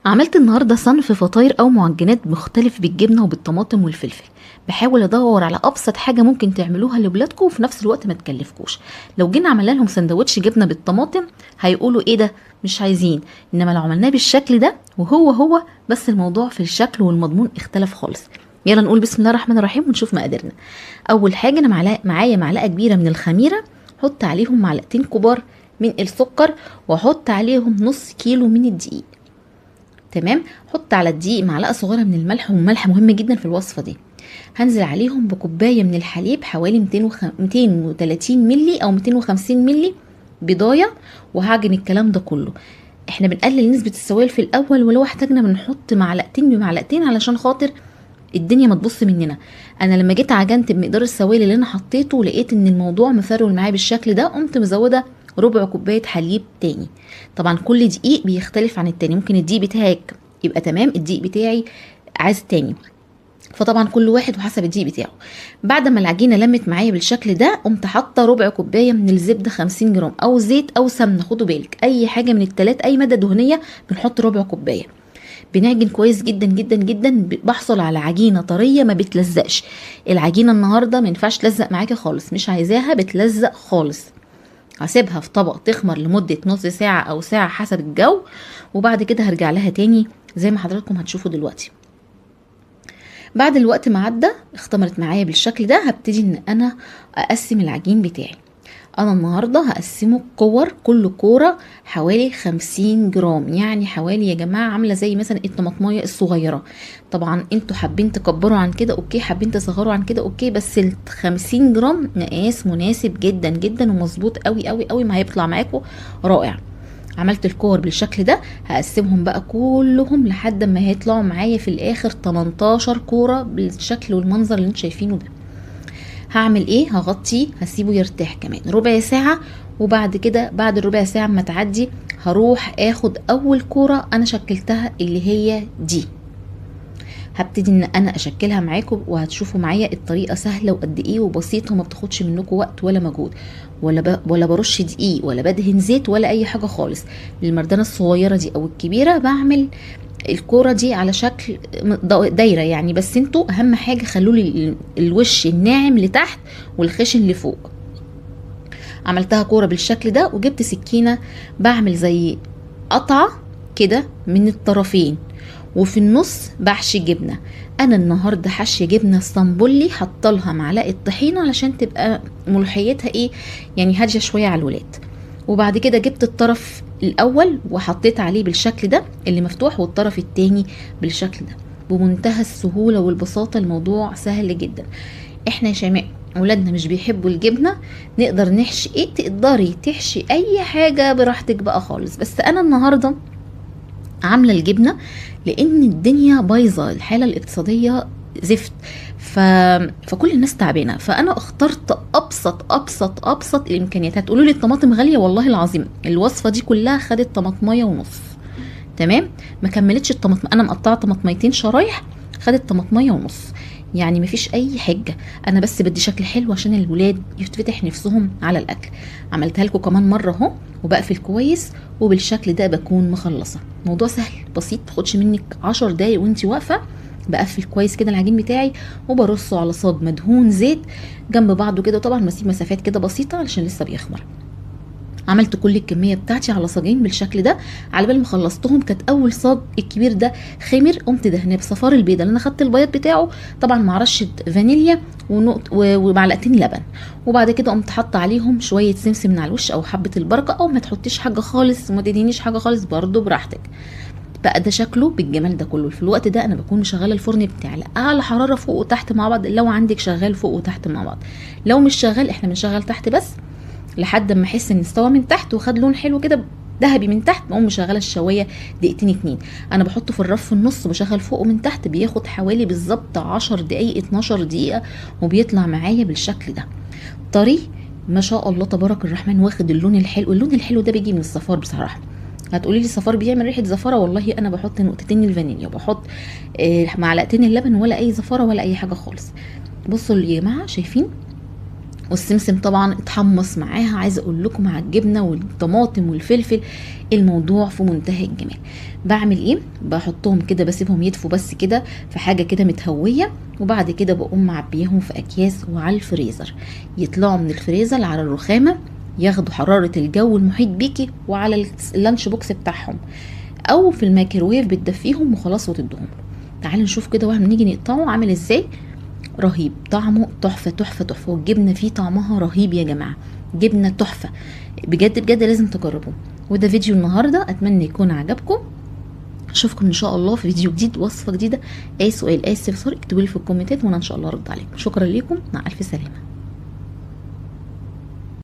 عملت النهاردة صنف فطاير أو معجنات مختلف بالجبنة وبالطماطم والفلفل. بحاول أدور على أبسط حاجة ممكن تعملوها لولادكم وفي نفس الوقت ما تكلفكوش. لو جينا عملنا لهم سندوتش جبنة بالطماطم هيقولوا إيه ده، مش عايزين. إنما لو عملناه بالشكل ده وهو بس الموضوع في الشكل والمضمون اختلف خالص. يلا نقول بسم الله الرحمن الرحيم ونشوف مقاديرنا. أول حاجة أنا معايا معلقة كبيرة من الخميرة، حط عليهم معلقتين كبار من السكر، واحط عليهم نص كيلو من الدقيق. تمام. حط على الدقيق معلقه صغيره من الملح، والملح مهم جدا في الوصفه دي. هنزل عليهم بكوبايه من الحليب حوالي 230 ملي او 250 ملي بضايه، وهعجن الكلام ده كله. احنا بنقلل نسبه السوائل في الاول، ولو احتاجنا بنحط معلقتين بمعلقتين علشان خاطر الدنيا ما تبص مننا. انا لما جيت عجنت بمقدار السوائل اللي انا حطيته لقيت ان الموضوع مفرول معايا بالشكل ده، قمت مزوده ربع كوبايه حليب تاني. طبعا كل دقيق بيختلف عن التاني، ممكن الدقيق بتاعك يبقى تمام، الدقيق بتاعي عايز تاني، فطبعا كل واحد وحسب الدقيق بتاعه. بعد ما العجينه لمت معايا بالشكل ده، قمت حاطه ربع كوبايه من الزبده 50 جرام او زيت او سمنه، خدوا بالك اي حاجه من التلات، اي ماده دهنيه بنحط ربع كوبايه. بنعجن كويس جدا جدا جدا، بحصل على عجينه طريه ما بتلزقش. العجينه النهارده ما ينفعش تلزق معاكي خالص، مش عايزاها بتلزق خالص. هسيبها في طبق تخمر لمده نص ساعه او ساعه حسب الجو، وبعد كده هرجع لها تاني زي ما حضراتكم هتشوفوا دلوقتي. بعد الوقت ما عدى اختمرت معايا بالشكل ده، هبتدي ان انا اقسم العجين بتاعي. انا النهارده هقسمه كور، كل كوره حوالي 50 جرام، يعني حوالي يا جماعه عامله زي مثلا الطماطمايه الصغيره. طبعا انتوا حابين تكبروا عن كده اوكي، حابين تصغروا عن كده اوكي، بس ال 50 جرام مقاس مناسب جدا جدا ومظبوط قوي قوي قوي، ما هيطلع معاكم رائع. عملت الكور بالشكل ده، هقسمهم بقى كلهم لحد ما هيطلعوا معايا في الاخر 18 كوره بالشكل والمنظر اللي انتوا شايفينه ده. هعمل ايه؟ هغطيه، هسيبه يرتاح كمان ربع ساعة، وبعد كده بعد الربع ساعة ما تعدي هروح اخد اول كورة انا شكلتها اللي هي دي. هبتدي ان انا اشكلها معاكم، وهتشوفوا معايا الطريقة سهلة وقد ايه وبسيطة، وما بتاخدش منكم وقت ولا مجهود، ولا برش دقيق ولا بدهن زيت ولا اي حاجة خالص. المردانة الصغيرة دي او الكبيرة بعمل الكوره دي على شكل دايره يعني، بس انتوا اهم حاجه خلوا لي الوش الناعم لتحت والخشن لفوق. عملتها كوره بالشكل ده، وجبت سكينه بعمل زي قطعه كده من الطرفين، وفي النص بحشي جبنه. انا النهارده حشي جبنه اسطنبولي، حطلها معلقه طحينه علشان تبقى ملوحيتها ايه يعني هاديه شويه على الولاد. وبعد كده جبت الطرف الاول وحطيت عليه بالشكل ده اللي مفتوح، والطرف التاني بالشكل ده. بمنتهى السهولة والبساطة، الموضوع سهل جدا. احنا يا شيماء ولادنا مش بيحبوا الجبنة، نقدر نحشي ايه؟ تقدري تحشي اي حاجة براحتك بقى خالص، بس انا النهاردة عاملة الجبنة لان الدنيا بايظة، الحالة الاقتصادية زفت، فكل الناس تعبانه، فانا اخترت ابسط الامكانيات. هتقولوا لي الطماطم غاليه، والله العظيم الوصفه دي كلها خدت طماطميه ونص. تمام، ما كملتش الطماطم، انا مقطعه طماطميتين شرايح، خدت طماطميه ونص، يعني مفيش اي حجه. انا بس بدي شكل حلو عشان الولاد يفتح نفسهم على الاكل. عملتها لكم كمان مره اهو، وبقفل كويس، وبالشكل ده بكون مخلصه. موضوع سهل بسيط، تاخدش منك 10 دقايق وانتي واقفه. بقفل كويس كده العجين بتاعي، وبرصه على صاج مدهون زيت جنب بعضه كده، وطبعا بسيب مسافات كده بسيطه علشان لسه بيخمر. عملت كل الكميه بتاعتي على صاجين بالشكل ده. على بال ما خلصتهم كانت اول صاج الكبير ده خمر، قمت دهناه بصفار البيضه اللي انا خدت البياض بتاعه طبعا مع رشه فانيليا ومعلقتين لبن. وبعد كده قمت حاطه عليهم شويه سمسم من على الوش او حبه البركه، او ما تحطيش حاجه خالص وما تدهنيش حاجه خالص برده براحتك. بقى ده شكله بالجمال ده كله. في الوقت ده انا بكون مشغله الفرن بتاعي على اعلى حراره فوق وتحت مع بعض، لو عندك شغال فوق وتحت مع بعض. لو مش شغال احنا بنشغل تحت بس، لحد ما احس ان استوى من تحت وخد لون حلو كده ذهبي من تحت، بقوم مشغله الشوايه دقيقتين 2. انا بحطه في الرف في النص، بشغل فوق ومن تحت، بياخد حوالي بالظبط 10 دقايق 12 دقيقه، وبيطلع معايا بالشكل ده طري ما شاء الله تبارك الرحمن، واخد اللون الحلو. اللون الحلو ده بيجي من الصفار بصراحه. هتقولي لي الصفار بيعمل ريحه زفاره، والله انا بحط نقطتين الفانيليا، وبحط معلقتين اللبن، ولا اي زفاره ولا اي حاجه خالص. بصوا يا جماعه، شايفين والسمسم طبعا اتحمص معاها. عايزه اقول لكم مع الجبنه والطماطم والفلفل الموضوع في منتهى الجمال. بعمل ايه؟ بحطهم كده بسيبهم يدفوا بس كده في حاجه كده متهويه، وبعد كده بقوم معبيهم في اكياس وعلى الفريزر، يطلعوا من الفريزر على الرخامه، ياخدوا حراره الجو المحيط بيكي وعلى اللانش بوكس بتاعهم، او في الميكروويف بتدفيهم وخلاص وتدهم له. تعالوا نشوف كده واحنا نيجي نقطعه عامل ازاي. رهيب، طعمه تحفه تحفه تحفه، والجبنه فيه طعمها رهيب يا جماعه، جبنه تحفه بجد بجد، لازم تجربوه. وده فيديو النهارده، اتمنى يكون عجبكم. اشوفكم ان شاء الله في فيديو جديد، وصفه جديده. اي سؤال اي استفسار اكتبوا لي في الكومنتات وانا ان شاء الله ارد عليكم. شكرا لكم، مع الف سلامه.